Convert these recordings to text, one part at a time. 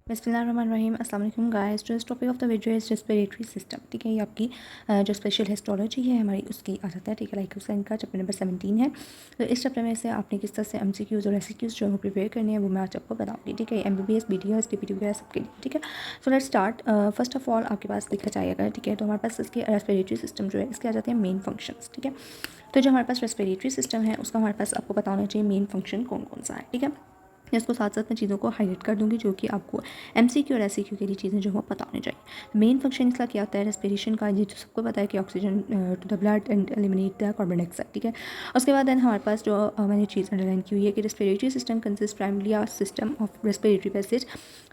बिस्मिल्लाहिर्रहमानिर्रहीम अस्सलाम वालेकुम गाइस। जो topic of the video is respiratory system. ठीक है, ये आपकी जो स्पेशल हिस्टोलॉजी है हमारी उसकी आ जाता है। ठीक है, लाइक उसका इनका चैप्टर नंबर 17 है। तो इस चैप्टर में से आपने किस तरह से MCQs और SCQs जो है प्रिपेयर करने हैं वो मैं आज आपको बताऊँगी। ठीक है, MBBS BDS DPT वगैरह सबके लिए। ठीक है, so let's start. First of all आपके पास देखा जाएगा। ठीक है, तो हमारे पास इसके रेस्पिरेटरी सिस्टम जो है इसके आ जाते हैं मेन फंक्शंस। ठीक है, तो जो हमारे पास रेस्पिरेटरी सिस्टम है उसका हमारे पास आपको पता होना चाहिए मेन फंक्शन कौन कौन सा है। ठीक है, इसको साथ साथ मैं चीज़ों को हाईलाइट कर दूंगी जो कि आपको MCQ और SCQ के लिए चीज़ें जो हो पता होनी चाहिए। मेन फंक्शन इसका क्या होता है रेस्पिरेशन का, ये तो सबको पता है कि oxygen to the blood and eliminate the carbon dioxide. ठीक है, उसके बाद देन हमारे पास जो मैंने चीज़ अंडरलाइन की हुई है कि respiratory system consist primarily a system of respiratory passage.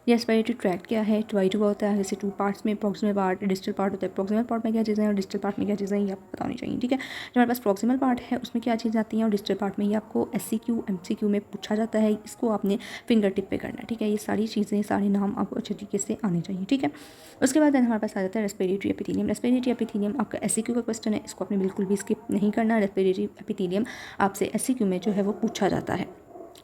ये रेस्पिरेटरी ट्रैक्ट क्या है, डिवाइड हुआ होता है जैसे टू पार्ट्स में, प्रॉक्सिमल पार्ट डिस्टल पार्ट होता है। प्रॉक्सिमल पार्ट में क्या चीज़ें हैं और डिस्टल पार्ट में क्या चीज़ें हैं ये आपको पता होनी चाहिए। ठीक है, जो हमारे पास प्रॉक्सिमल पार्ट है उसमें क्या चीज़ आती है और डिस्टल पार्ट में ये आपको SCQ MCQ में पूछा जाता है। इसको आपने फिंगर टिप पे करना है। ठीक है, ये सारी चीज़ें सारे नाम आपको अच्छे तरीके से आने चाहिए। ठीक है, उसके बाद हमारे पास आ जाता है रेस्पिरेटरी एपिथेलियम। रेस्पिरेटरी एपिथेलियम आपका SCQ का क्वेश्चन है, इसको आपने बिल्कुल भी स्किप नहीं करना। रेस्पिरेटरी एपिथेलियम आपसे SCQ में जो है वो पूछा जाता है।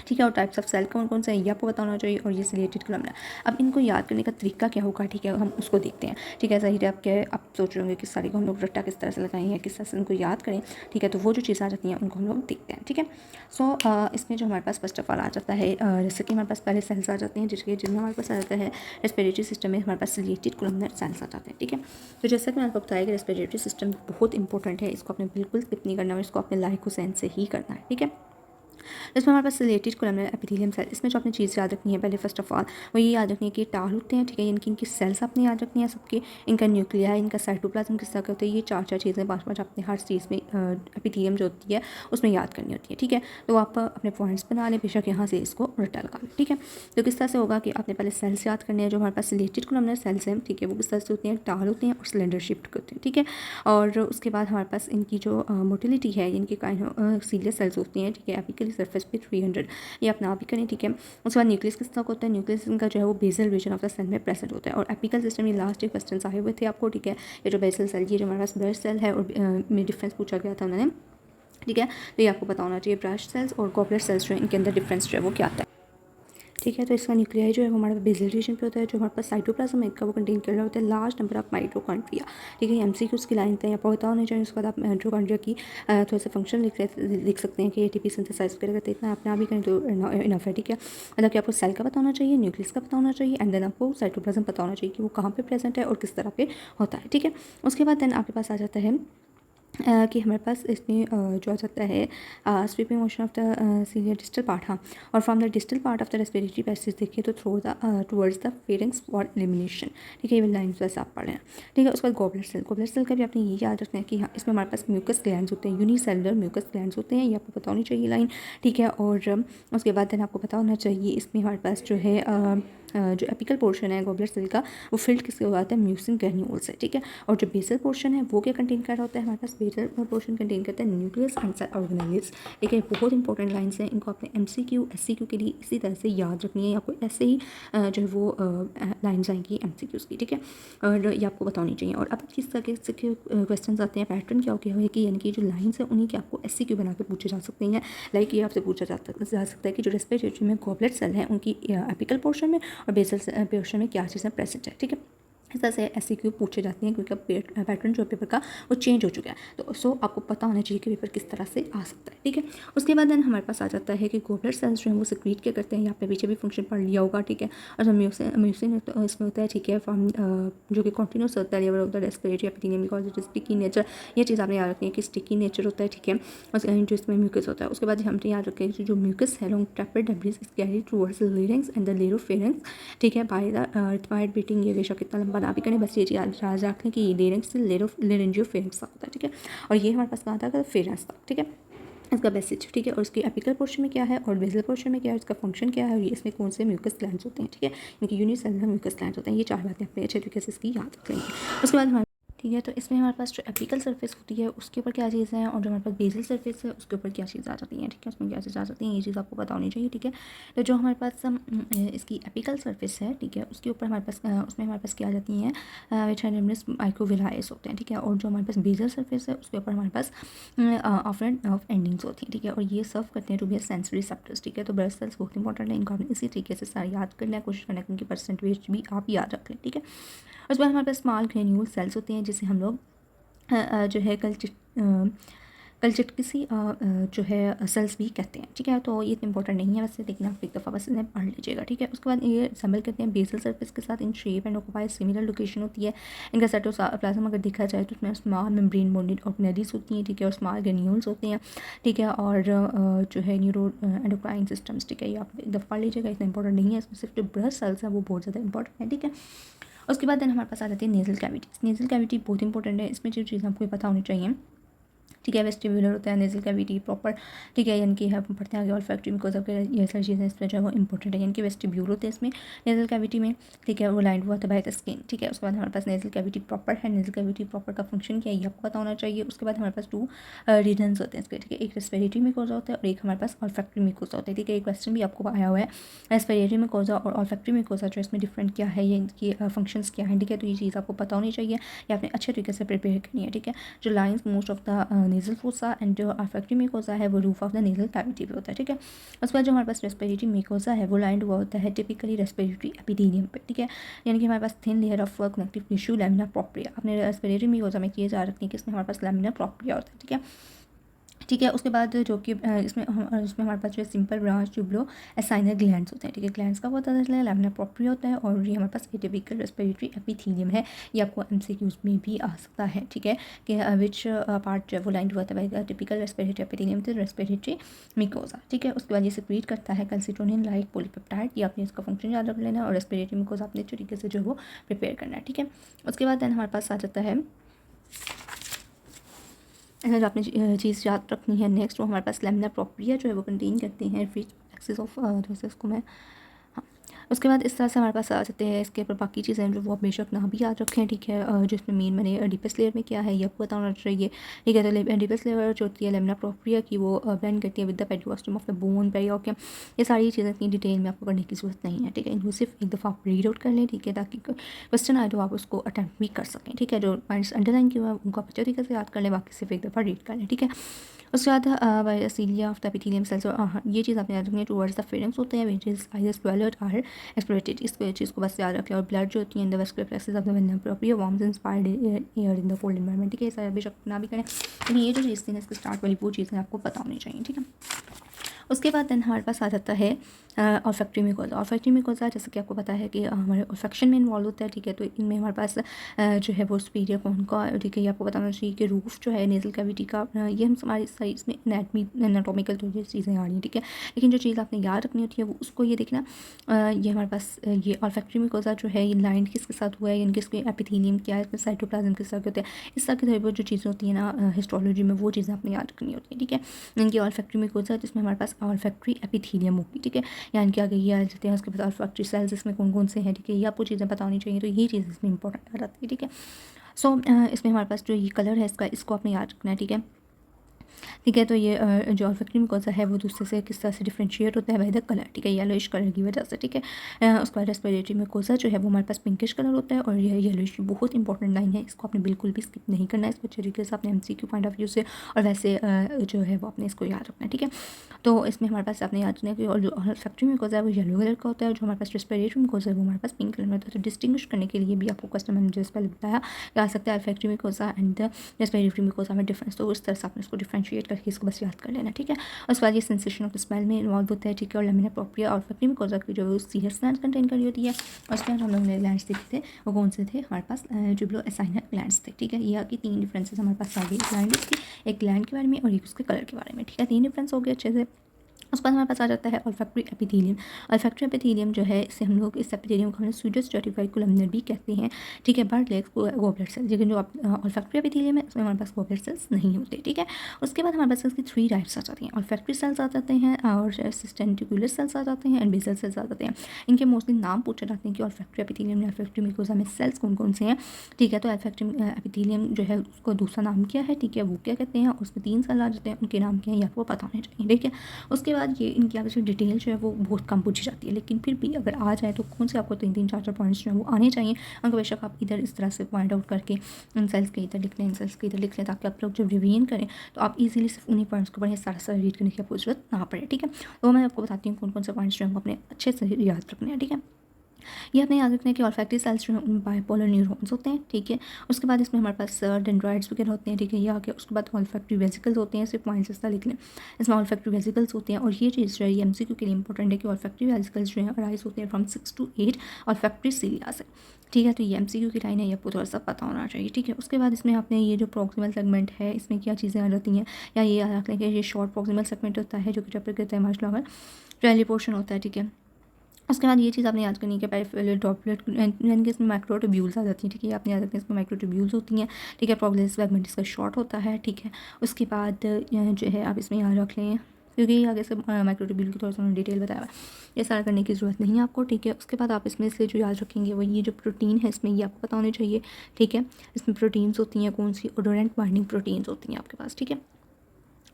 ठीक है, और टाइप्स ऑफ सेल कौन कौन से हैं ये आपको बताना चाहिए और ये सिलेटेड कॉलमना। अब इनको याद करने का तरीका क्या होगा, ठीक है, हम उसको देखते हैं। ठीक है, ज़ाहिर है आप सोच रहे होंगे कि सारी को हम लोग रट्टा किस तरह से लगाएंगे, किस तरह से उनको याद करें। ठीक है, तो वो जो चीज़ आ जाती हैं उनको हम लोग देखते हैं। ठीक है, सो इसमें जो हमारे पास फर्स्ट ऑफ ऑल आ जाता है जैसे कि हमारे पास पहले सेल्स आ जाते हैं जिनमें हमारे पास आ जाता है रेस्पिरेटरी सिस्टम में हमारे पास सिलेटेड कॉलमनर सेल्स आ जाते हैं। ठीक है, तो जैसा कि मैंने आपको बताया कि रेस्पिरेटरी सिस्टम बहुत इंपॉर्टेंट है, इसको आपने बिल्कुल स्किप नहीं करना और इसको आपने लाइक हुसैन से ही करना है। ठीक है, इसमें हमारे पास सिलेटेड कोलमनर एपिथेलियम सेल। इसमें जो आपने चीज़ याद रखनी है पहले फर्स्ट ऑफ ऑल वो ये याद रखनी है कि टाल होते हैं। ठीक है, इनकी सेल्स आपने याद रखनी है सबके, इनका न्यूक्लिया, इनका साइटोप्लाज्म किस तरह का होता है, ये चार चीज़ें पाँच आपने हर चीज़ में एपिथेलियम जो होती है उसमें याद करनी होती है। ठीक है, तो आप अपने पॉइंट्स बना लें, बेशक यहाँ से इसको रट्टा लगा लें। ठीक है, तो किस तरह से होगा कि आपने पहले सेल्स याद करने हैं जो हमारे पास सिलेटेड कोलमनर सेल्स हैं। ठीक है, वो किस तरह से होती हैं, टाल होते हैं और सिलेंडर शिफ्ट करते हैं। ठीक है, और उसके बाद हमारे पास इनकी जो मोटिलिटी है, इनकी सीलियस सेल्स होती हैं। ठीक है, एपिकली सर्फेस पे 300 ये अपना आप ही करें। ठीक है, उसके बाद न्यूक्लियस किस तरह होता है, न्यूक्लियस इनका जो है वो basal region of the cell में प्रेजेंट होता है। और एपिकल सिस्टम ये लास्ट क्वेश्चन आए हुए थे आपको। ठीक है, ये जो बेसल सेल, ये जो हमारे पास ब्लड सेल है और में डिफरेंस पूछा गया था उन्होंने। ठीक है, तो ये आपको पता होना चाहिए ब्रश सेल्स और गॉबलेट सेल्स जो है इनके अंदर डिफरेंस जो है वो क्या आता है। ठीक है, तो इसका न्यूक्लियाई जो है वो हमारे बेसल रीजन पे होता है। जो हमारे पास साइटोप्लाज्म है वो कंटेन कर रहा होता है लार्ज नंबर ऑफ माइटोकॉन्ड्रिया। ठीक है, MCQ की लाइन है, आपको पता होना चाहिए। उसके बाद आप माइटोकॉन्ड्रिया की थोड़ा सा फंक्शन लिख सकते हैं कि ATP सिंथेसाइज वगैरह करते हैं, इतना अपने आप ही करें तो इनफ है। ठीक है, मतलब कि आपको सेल का पता होना चाहिए, न्यूक्लियस का पता होना चाहिए एंड देन आपको साइटोप्लाज्म पता होना चाहिए कि वो कहाँ पर प्रेजेंट है और किस तरह पे होता है। ठीक है, उसके बाद देन आपके पास आ जाता है कि हमारे पास इसमें जो आ जाता है sweeping motion of the ciliary distal part. हाँ, और from the distal part of the respiratory passage देखिए तो through the towards the pharynx for elimination. ठीक है, ये लाइन्स वैसे आप पढ़ रहे हैं। ठीक है, उसके बाद गॉबलेट सेल का भी आपने ये याद रखना है कि हाँ इसमें हमारे पास म्यूकस ग्लैंड्स होते हैं, यूनिसेलुलर म्यूकस ग्लैंड्स होते हैं, ये आपको पता होनी चाहिए लाइन। ठीक है, और उसके बाद देन आपको पता होना चाहिए इसमें हमारे पास जो है जो एपिकल पोर्शन है गॉबलेट सेल का वो फिल्ड किसके हो जाता है, म्यूसिन ग्रेन्यूल से। ठीक है, और जो बेसल पोर्शन है वो क्या कंटेन कर रहा होता है, हमारे पास बेसल पोर्शन कंटेन करता है न्यूक्लियस एंड सेल ऑर्गेनेल्स। ठीक है, बहुत इंपॉर्टेंट लाइन्स हैं, इनको आपने MCQ SCQ के लिए इसी तरह से याद रखनी है। आपको ऐसे ही जो है वो लाइन्स आएंगी MCQs की। ठीक है, और ये आपको बतानी चाहिए। और अब किस तरह के क्वेश्चन आते हैं, पैटर्न क्या हो कि यानी कि जो लाइन्स है उन्हीं के आपको SCQ बना के पूछे जा सकते हैं। लाइक ये आपसे पूछा जा सकता है कि जो रेस्पिरेटरी में गॉबलेट सेल है उनकी एपिकल पोर्शन में और बेसल पोर्शन में क्या चीज़ें प्रेजेंट है। ठीक है, इस तरह से SCQ पूछे जाती हैं क्योंकि अब पैटर्न जो पेपर का वो चेंज हो चुका है। तो सो आपको पता होना चाहिए कि पेपर किस तरह से आ सकता है। ठीक है, उसके बाद देन हमारे पास आ जाता है कि गॉबलेट सेल्स जो है वो सिक्रीट क्या करते हैं, यहाँ पे पीछे भी फंक्शन पढ़ लिया होगा। ठीक है, और जो म्यूसिन इसमें होता है। ठीक है, फ्रॉम जो कि कॉन्टिन्यूस होता है level of the respiratory epithelium because it is sticky nature. ये चीज़ आपने याद रखनी है कि स्टिकी नेचर होता है। ठीक है, और जो इसमें म्यूकस होता है। उसके बाद हमने याद रखें कि जो म्यूकस है long trapped debris is carried towards the larynx and the laryngopharynx. ठीक है, बाय द रिक्वायर्ड बीटिंग, ये बेशक कितना लंबा ना भी करें, बस ये याद रखें कि ये लेरिंग्स से लेरेंजियोफेरेंक्स होता है। ठीक है, और ये हमारे पास कहाँ था, फेरेंक्स था। ठीक है, इसका बेसिज। ठीक है, और इसकी एपिकल पोर्शन में क्या है और बेसल पोर्शन में क्या है, इसका फंक्शन क्या है और ये इसमें कौन से म्यूकस ग्लैंड्स होते हैं। ठीक है, इनकी यूनिसेलुलर म्यूकस ग्लैंड्स होते हैं। ये चार बातें अपने अच्छे तरीके से इसकी याद रख लेंगे। उसके बाद हमारे ठीक है। तो इसमें हमारे पास जो एपिकल सरफेस होती है उसके ऊपर क्या चीज़ें हैं और जो हमारे पास बेसल सरफेस है उसके ऊपर क्या चीज़ आ जाती है, ठीक है, उसमें क्या चीज़ आ जाती है, ये चीज़ आपको पता होनी चाहिए, ठीक है। तो जो हमारे पास इसकी एपिकल सरफेस है, ठीक है, उसके ऊपर हमारे पास उसमें हमारे पास क्या आ जाती हैं, विच एनिमल्स माइक्रोविलाइस होते हैं, ठीक है। और जो हमारे पास बेसल सरफेस है उसके ऊपर हमारे पास ऑफरेंट ऑफ एंडिंग्स होती हैं, ठीक है। और ये सर्व करते हैं टू बी सेंसरी रिसेप्टर्स, ठीक है। तो ब्लड सेल्स बहुत इंपॉर्टेंट है, इनको आपने इसी तरीके से सारे याद करना है, कोशिश करना है कि उनकी परसेंटेज भी आप याद रख लें, ठीक है। उसके बाद हमारे पास स्मॉल ग्रेन्यूल सेल्स होते हैं जिसे हम लोग जो है कल्चट किसी जो है सेल्स भी कहते हैं, ठीक है। तो ये इतना इंपॉर्टेंट नहीं है वैसे, लेकिन आप एक दफ़ा बस इन्हें पढ़ लीजिएगा, ठीक है। उसके बाद ये रिसेंबल करते हैं बेसल सरफेस के साथ in shape and occupy similar location होती है। इनका साइटोप्लाज्म अगर देखा जाए तो उसमें स्मॉल मेम्ब्रेन बॉन्डेड ऑर्गेनेल्स होती हैं, ठीक है, और स्मॉल ग्रेन्यूल्स होते हैं, ठीक है। और जो है न्यूरो एंडोक्राइन सिस्टम्स, ठीक है, ये आप एक दफ़ा पढ़ लीजिएगा, इतना इंपॉर्टेंट नहीं है। इसमें सिर्फ जो ब्लड सेल्स है वो बहुत ज़्यादा इंपॉर्टेंट है, ठीक है। उसके बाद देन हमारे पास आ जाती है नेजल कैविटीज़। नेजल कैविटी बहुत इंपॉर्टेंट है, इसमें जो चीज़ आपको पता होनी चाहिए, ठीक है। वेस्टिब्यूलर होता है नेजल कैविटी प्रॉपर, ठीक है, यानी कि है पढ़ते हैं आगे और फैक्ट्री में सब ये सारी चीज़ें इसमें जो है वो इंपॉर्टेंट है, यानी कि वेस्टिब्यूल होते हैं इसमें नेजल कैविटी में, ठीक है, वो लाइंड हुआ होता है बाय द स्किन, ठीक है। उसके बाद हमारे पास नेजल कैविटी प्रॉपर है, नेजल कैविटी प्रॉपर का फंक्शन क्या है ये आपको पता होना चाहिए। उसके बाद हमारे पास 2 रीजन्स होते हैं इसके, ठीक है, एक रेस्पिरेटरी म्यूकोजा होता है और एक हमारे पास ऑल्फैक्टरी म्यूकोजा होता है, ठीक है। एक क्वेश्चन भी आपको आया हुआ है रेस्पिरेटरी म्यूकोजा और ऑल्फैक्टरी म्यूकोजा जो इसमें डिफरेंट क्या है, ये इनकी फंक्शंस क्या हैं, ठीक है। तो ये चीज़ आपको पता होनी चाहिए, ये आपने अच्छे तरीके से प्रिपेयर करनी है, ठीक है। जो lines most of the nasal fossa and जो ऑल्फैक्टरी म्यूकोजा है वो roof of the nasal cavity पे होता है, ठीक है। उसके बाद जो हमारे पास रेस्पिरेटरी म्यूकोजा है वो लाइंड हुआ होता है टिपिकली रेस्पिरेटरी एपिथेलियम पे, ठीक है, यानी कि हमारे पास thin layer of connective tissue lamina propria अपने रेस्पिरेटरी म्यूकोजा में किए जा रखती है कि इसमें हमारे पास लैमिना प्रोप्रिया होता है, ठीक है, ठीक है। उसके बाद जो कि इसमें हमारे पास जो है सिंपल ब्रांच ट्यूबलो एसाइनर ग्लैंड्स होते हैं, ठीक है। ग्लैंड्स का पता चला है लैमिना प्रोप्रिया होता है और ये हमारे पास एटिपिकल रेस्पिरेटरी एपिथेलियम है, ये आपको एमसीक्यूज में भी आ सकता है, ठीक है, कि विच पार्ट जो है वो लाइंड हुआ था टिपिकल रेस्पिरेटरी एपिथेलियम से रेस्पिरेटरी म्यूकोजा, ठीक है। उसके बाद ये सिक्रीट करता है कैल्सिटोनिन लाइक पॉलीपेप्टाइड, ये आपने इसका फंक्शन याद रख लेना और रेस्पिरेटरी म्यूकोजा अपने तरीके से जो है वो प्रिपेयर करना है, ठीक है। उसके बाद देन हमारे पास आ जाता है अगर आपने चीज़ याद रखनी है नेक्स्ट, वो हमारे पास लैमिना प्रोप्रिया जो है वो कंटेन करते हैं फ्री एक्सिस ऑफ जैसे इसको मैं, हाँ। उसके बाद इस तरह से हमारे पास आ जाते हैं इसके ऊपर बाकी चीज़ें जो वो आप बेशक ना भी याद रखें, ठीक है। जिसमें मेन मैंने डीपेस्ट लेयर में क्या है ये आपको पता होना चाहिए, ठीक है। तो डीपेस्ट लेयर जो होती है लैमिना प्रोप्रिया की वो ब्लेंड करती है with the periosteum of the bone periosteum, ये सारी चीज़ें इतनी डिटेल में आपको करने की जरूरत नहीं है, ठीक है। इनको सिर्फ एक दफ़ा आप रीड आउट कर लें, ठीक है, ताकि क्वेश्चन आए तो आप उसको अटैम्प्ट भी कर सकें, ठीक है। जो पॉइंट्स अंडरलाइन किए हुए हैं उनको आप अच्छे तरीके से याद कर लें, बाकी सिर्फ एक दफ़ा रीड कर लें, ठीक है। उसके बाद वायरसीलिया ऑफ द एपिथेलियम सेल्स, ये चीज़ आपने याद रखनी है टुवर्ड्स द फेरेंक्स होते हैं विच इज आइदर स्वेलर्ड और एक्सप्लोरेटेड, इस चीज़ को बस याद रखें। और ब्लड जो होती है in the vascular plexus of the venom propria warms inspired air in the cold environment, ठीक है। सारा बेशक ना भी करें, लेकिन ये जो चीज़ थी ना इसके स्टार्ट वाली वो चीज़ें आपको पता होनी चाहिए, ठीक है। उसके बाद देन हमारे पास आ जाता है ऑल्फैक्टरी म्यूकोजा। ऑल्फैक्टरी म्यूकोजा जैसे कि आपको पता है कि हमारे ऑल्फैक्शन में इन्वॉल्व होता है, ठीक है। तो इनमें हमारे पास जो है वो सुपीरियर कौन का, ठीक है, ये आपको बताना चाहिए कि रूफ जो है नेजल कैविटी का, ये हम हमारी सारी इसमें एनाटॉमिकल तो ये चीज़ें आ रही हैं, ठीक है। लेकिन जो चीज़ आपने याद रखनी होती है वो उसको ये देखना, ये हमारे पास ये ऑल्फैक्टरी म्यूकोजा जो है ये लाइंड किसके साथ हुआ है, यानी कि इसके एपिथेलियम क्या है, इसमें साइटोप्लाज्म किस तरह के होते हैं, इस तरह की तरह जो चीज़ें होती हैं ना हिस्टोलॉजी में वो चीज़ें आपने याद रखनी होती है, ठीक है। इनकी ऑल्फैक्टरी म्यूकोजा जिसमें हमारे पास ऑल्फैक्टरी एपिथेलियम होगी, ठीक है, यानी कि आगे ये आ जाते हैं। उसके बाद ऑल्फैक्टरी सेल्स इसमें कौन कौन से हैं, ठीक है, ये आपको चीज़ें पता होनी चाहिए, तो ये चीज़ इसमें इंपॉर्टेंट आ जाती है, ठीक है। सो इसमें हमारे पास जो ये कलर है इसका, इसको आपने याद रखना है, ठीक है, ठीक है। तो ये जो ऑल्फैक्टरी म्यूकोजा है वो दूसरे से किस तरह से डिफ्रेंशिएट होता है बाय द कलर, ठीक है, येलोइश कलर की वजह से, ठीक है। उसके बाद रेस्पिरेटरी म्यूकोजा जो है वो हमारे पास पिंकिश कलर होता है और ये येलोइश बहुत इंपॉर्टेंट लाइन है, इसको आपने बिल्कुल भी स्किप नहीं करना है, इसको अच्छे तरीके से आपने एमसीक्यू पॉइंट ऑफ व्यू से और वैसे जो है वो आपने इसको याद रखना है, ठीक है। तो इसमें हमारे पास आपने याद रखना है कि और जो ऑल्फैक्टरी म्यूकोजा है वो येलो कलर का होता है और जो हमारे पास रेस्पिरेटरी म्यूकोजा है वो हमारे पास पिंक कलर में होता है। तो डिस्टिंग्विश करने के लिए भी आपको क्वेश्चन मैंने जैसे पहले बताया कि आ सकता है olfactory mucosa and respiratory mucosa में डिफरेंस, तो उस तरह से आपने इसको डिफ्रेंशिएट करके इसको बस याद कर लेना, ठीक है। उसके बाद ये सेंसेशन ऑफ स्मेल में इन्वॉल्व होता है, ठीक है। और लैमिना प्रोप्रिया और ऑल्फैक्टरी म्यूकोजा की जो सीरियस ग्लैंड्स कंटेन करी होती है, और उसके बाद हम लोगों ने ग्लैंड्स देखे थे वो कौन से थे, हमारे पास ट्यूबुलो एसाइनर ग्लैंड्स थे, ठीक है। ये की 3 डिफरेंसेस हमारे पास आ गई, ग्लैंड की, एक ग्लैंड के बारे में और एक उसके कलर के बारे में, ठीक है। 3 डिफरेंस हो गए अच्छे से। उसके बाद हमारे पास आ जाता है ऑल्फैक्टरी एपिथेलियम। ऑल्फैक्टरी एपिथेलियम जो है इसे हम लोग इस एपिथेलियम को हम स्यूडो स्ट्रैटिफाइड कोलमनर भी कहते हैं, ठीक है, बट लेग्स गॉबलेट सेल्स। लेकिन जो ऑल्फैक्टरी एपिथेलियम है उसमें हमारे पास गॉबलेट सेल्स नहीं होते, ठीक है। उसके बाद हमारे पास इसकी 3 टाइप्स आ जाती हैं। ऑल्फैक्टरी सेल्स आ जाते हैं और सिस्टेंटिकुलर सेल्स आ जाते हैं एंड बेसल सेल्स आ जाते हैं। इनके मोस्टली नाम पूछे जाते हैं कि ऑल्फैक्टरी एपिथेलियम या ऑल्फैक्टरी म्यूकोसा में सेल्स कौन कौन से हैं, ठीक है। तो ऑल्फैक्टरी एपिथेलियम जो है उसको दूसरा नाम क्या है, ठीक है, वो क्या कहते हैं, उसमें 3 सेल आ जाते हैं, उनके नाम क्या है ये आपको पता होने चाहिए, ठीक है। उसके बाद ये इनकी आगे से डिटेल जो है वो बहुत कम पूछी जाती है, लेकिन फिर भी अगर आ जाए तो कौन से आपको 3-4 पॉइंट्स जो है वो आने चाहिए। अगर बेशक आप इधर इस तरह से पॉइंट आउट करके इन सेल्स के इधर लिख लें, इन सेल्स के इधर लिख लें, ताकि आप लोग जब रिवीजन करें तो आप इजीली सिर्फ उन्हीं पॉइंट्स को पढ़ें, सारा रीड करने की आपको जरूरत ना पड़े, ठीक है। तो मैं आपको बताती हूँ कौन कौन से पॉइंट्स जो है अपने अच्छे से याद रखने हैं, ठीक है। ये अपने याद रखना है कि ऑल्फैक्टरी सेल्स जो है उनमें बाइपोलर न्यूरॉन्स होते हैं, ठीक है। उसके बाद इसमें हमारे पास डेंड्राइड्स वगैरह होते हैं, ठीक है, ये आ गया। उसके बाद ऑल्फैक्टरी वेसिकल्स होते हैं, सिर्फ पॉइंट्स इसका लिख लें, इसमें ऑल्फैक्टरी वेसिकल्स होते हैं। और ये चीज़ जो है ये एमसीक्यू के लिए इंपॉर्टेंट है कि ऑल्फैक्टरी वेसिकल्स जो है अराइज होते हैं फ्रॉम 6 to 8 ऑल्फैक्टरी सीलिया से, ठीक है। तो ये एमसीक्यू की लाइन है, ये आपको थोड़ा सा पता होना चाहिए, ठीक है। उसके बाद इसमें आपने ये जो प्रॉक्सिमल सेगमेंट है इसमें क्या चीज़ें आ जाती हैं, या ये याद रख लें कि ये शॉर्ट प्रॉक्सिमल सेगमेंट होता है जो कि चैप्टर कहते हैं मार्शल आवर ट्रेली पोर्शन होता है, ठीक है। उसके बाद ये चीज़ आपने याद करनी है कि पेरिफेरल ड्रॉपलेट यानी कि इसमें माइक्रोट्यूब्यूल्स आ जाती हैं, ठीक है, आपने याद रखना है इसमें माइक्रोट्यूब्यूल्स होती हैं, ठीक है। प्रोबेबलिस फ्रैगमेंट इसका शॉर्ट होता है, ठीक है। उसके बाद जो है आप इसमें याद रख लें, क्योंकि ये आगे से माइक्रोट्यूब्यूल की थोड़ा सा डिटेल बताया हुआ है, ये सारा करने की ज़रूरत नहीं है आपको, ठीक है। उसके बाद आप इसमें से जो याद रखेंगे वो ये जो प्रोटीन है इसमें ये आपको पता होनी चाहिए, ठीक है। इसमें प्रोटीन्स होती हैं, कौन सी ओडोरेंट बाइंडिंग प्रोटीन्स होती हैं आपके पास, ठीक है।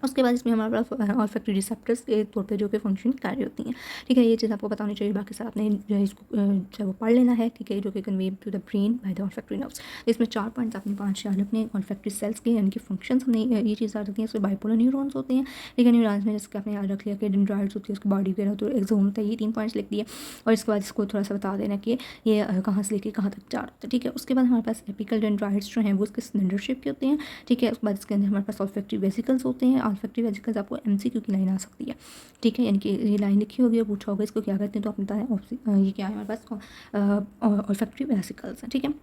उसके बाद इसमें हमारे पास ऑल्फैक्टरी रिसेप्टर्स के तौर पे जो कि फंक्शन कार्य होती हैं, ठीक है। ये चीज़ आपको पता होनी चाहिए, बाकी सब आपने जो है इसको जो है वो पढ़ लेना है, ठीक है, जो कि convey to the brain by the olfactory nerves. तो इसमें 4 पॉइंट्स आपने 5 याद रखने हैं। ऑल्फैक्टरी सेल्स के यानी कि फंक्शंस हमने ये चीज़ याद रखती हैं। इसमें बाइपोलर न्यूरॉन्स होते हैं, ठीक है। न्यूरॉन्स में जिसके आपने याद रख लिया कि डेंड्राइड्स होती है, उसकी बॉडी वगैरह तो एक्सोन होता है, ये 3 पॉइंट्स लिख दिए। और इसके बाद इसको थोड़ा सा बता देना कि ये कहाँ से लेके कहाँ तक जा रहा है, ठीक है। उसके बाद हमारे पास एपिकल डेंड्राइड्स जो हैं वो इसके सिलेंडर शेप के होते हैं, ठीक है। उसके बाद इसके अंदर हमारे पास ऑल्फैक्टरी वेसिकल्स होते हैं। ऑल्फैक्टरी वेसिकल्स आपको एमसीक्यू की लाइन आ सकती है, ठीक है, यानी कि ये लाइन लिखी होगी और पूछा होगा इसको क्या कहते हैं, तो आप बताएं ये क्या है हमारे पास ऑल्फैक्टरी वेसिकल्स हैं, ठीक है।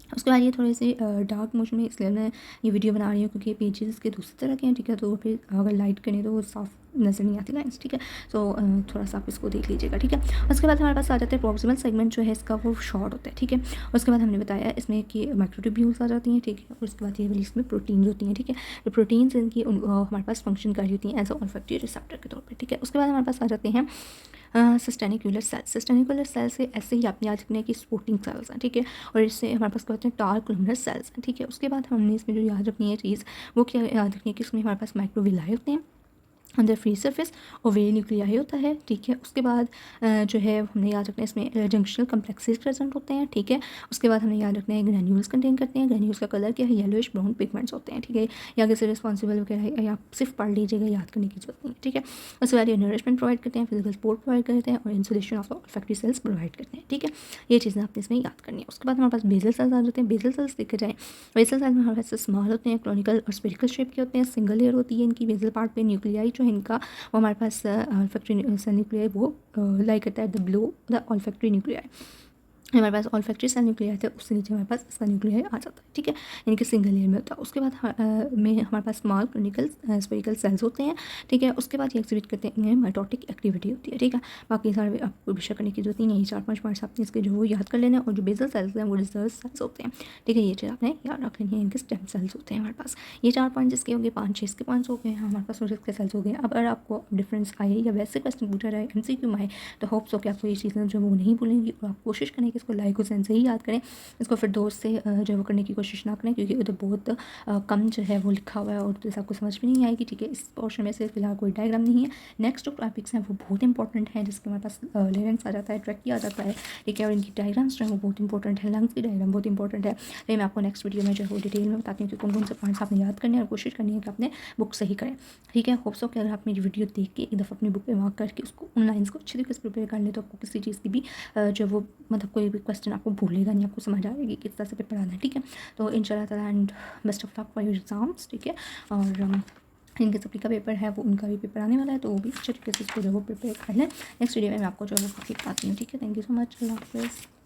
उसके बाद ये थोड़े से डार्क मोशन में इसलिए मैं ये वीडियो बना रही हूँ क्योंकि पेजेस इसके दूसरी तरह के हैं, ठीक है। तो फिर अगर लाइट करें तो वो साफ नज़र नहीं आती लाइन्स, ठीक है। सो थोड़ा सा आप इसको देख लीजिएगा, ठीक है। उसके बाद हमारे पास आ जाता है प्रॉक्सिमल सेगमेंट जो है इसका वो शॉर्ट होता है, ठीक है। उसके बाद हमने बताया इसमें कि माइक्रोट्यूब्यूल्स आ जाती हैं, ठीक है। और उसके बाद ये वाली इसमें प्रोटीन्स होती हैं, ठीक है। तो प्रोटीन्स इनकी हमारे पास फंक्शन कर रही होती हैं एज अ ऑल्फैक्टरी रिसेप्टर के तौर पर, ठीक है। उसके बाद हमारे पास आ जाते हैं सिस्टेनिकुलर सेल्स। सिस्टेनिकुलर सेल्स से ऐसे ही आपने याद रखना है कि स्पोर्टिंग सेल्स हैं, ठीक है। और इससे हमारे पास क्या होते हैं टार कोलमनर सेल्स हैं, ठीक है। उसके बाद हमने इसमें जो याद रखनी है चीज़ वो क्या याद रखनी है कि इसमें हमारे पास माइक्रोविलाई होते हैं अंदर फ्री सरफेस और वे न्यूक्लियाई होता है, ठीक है। उसके बाद जो है हमने याद रखना है इसमें जंक्शनल कम्प्लेक्सेस प्रेजेंट होते हैं, ठीक है। उसके बाद हमें याद रखना है ग्रैन्यूल्स कंटेन करते हैं। ग्रैन्यूल्स का कलर क्या है, येलोइश ब्राउन पिगमेंट्स होते हैं, ठीक है। या आगे से रिस्पॉन्सिबल वगैरह है, आप सिर्फ पढ़ लीजिएगा, याद करने की जरूरत नहीं, ठीक है। उसके बाद ये नरिशमेंट प्रोवाइड करते हैं, फिजिकल सपोर्ट प्रोवाइड करते हैं और insulation of olfactory cells provide करते हैं, ठीक है। ये चीज़ें आपने इसमें याद करनी है। उसके बाद हमारे पास बेसल सेल्स आ जाते हैं। बेसल सेल्स देखे जाएँ, बेसल सेल्स में हमारे पास स्मॉल होते हैं, क्रोनिकल और स्पेरिकल शेप के होते हैं, सिंगल लेयर होती है इनकी बेसल पार्ट पे। न्यूक्लियाई जो है इनका वो हमारे पास ऑल्फैक्टरी सेल न्यूक्लियाई वो लाई करता है the below the olfactory nuclei. हमारे पास ऑल्फैक्टरी सेल न्यूक्लियाई थे, उससे नीचे हमारे पास इसका न्यूक्लियाई आ जाता है, ठीक है, यानी कि सिंगल लेयर में होता है। उसके बाद में हमारे पास स्मॉल क्लिनिकल स्पेरिकल सेल्स होते हैं, ठीक है। उसके बाद ये एक्सिबिट करते हैं, इनमें माइटोटिक एक्टिविटी होती है, ठीक है। बाकी सारे आपको विषय करने की जरूरत नहीं है, 4-5 पॉइंट्स आपने इसके जो वो याद कर लेना है। और जो बेसल सेल्स हैं वो रिजर्व सेल्स होते हैं, ठीक है, ये चीज़ आपने याद रख लेनी है। इनके स्टेम सेल्स होते हैं हमारे पास। ये 4 पॉइंट जिसके हो गए, 5-6 इसके पॉइंट्स हो गए, हमारे पास इसके सेल्स हो गए। अब अगर आपको डिफरेंस आए या वैसे क्वेश्चन पूछा जाए एमसीक्यू में आए तो होप्स हो कि आपको ये चीज़ें जो वो नहीं भूलेंगी और आप कोशिश करें कि इसको लाइक हुसैन से ही याद करें, इसको फिर दोस्त से जो है वो करने की कोशिश ना करें, क्योंकि उधर बहुत कम जो है वो लिखा हुआ है और तो आपको समझ में नहीं आएगी, ठीक है। इस पोर्शन में से फिलहाल कोई डायग्राम नहीं है। नेक्स्ट जो टॉपिक्स हैं वो बहुत इंपॉर्टेंट है, जिसके हमारे पास लेवेंस आ जाता है, ट्रैकी आ जाता है, ठीक है। और इनकी डायग्राम्स जो है वो बहुत इंपॉर्टेंट है, लंग्स की डायग्राम बहुत इंपॉर्टेंट है। तो मैं आपको नेक्स्ट वीडियो में जो है वो डिटेल में बताती हूँ कि कौन कौन से पॉइंट्स आपने याद करने और कोशिश करनी है कि आपने बुक सही करें, ठीक है। होप्स हो कि अगर आप मेरी वीडियो देख के एक दफ़ा अपनी बुक पे मार्क करके उसको ऑनलाइन को अच्छी तरीके से प्रिपेयर कर ले तो आपको किसी चीज़ की भी जो वो मतलब कोई भी क्वेश्चन आपको भूलेगा नहीं, आपको समझ आएगी किस तरह से पेपर आना है, ठीक है। तो इंशाल्लाह ताला and best of luck for your exams, ठीक है। और इनके सभी का पेपर है वो उनका भी पेपर आने वाला है, तो वो भी अच्छे तरीके से इसको जो वो प्रिपेयर कर लें। नेक्स्ट वीडियो में मैं आपको जो है वो बताती हूँ, ठीक है। थैंक यू सो मच, अल्लाह हाफ़िज़।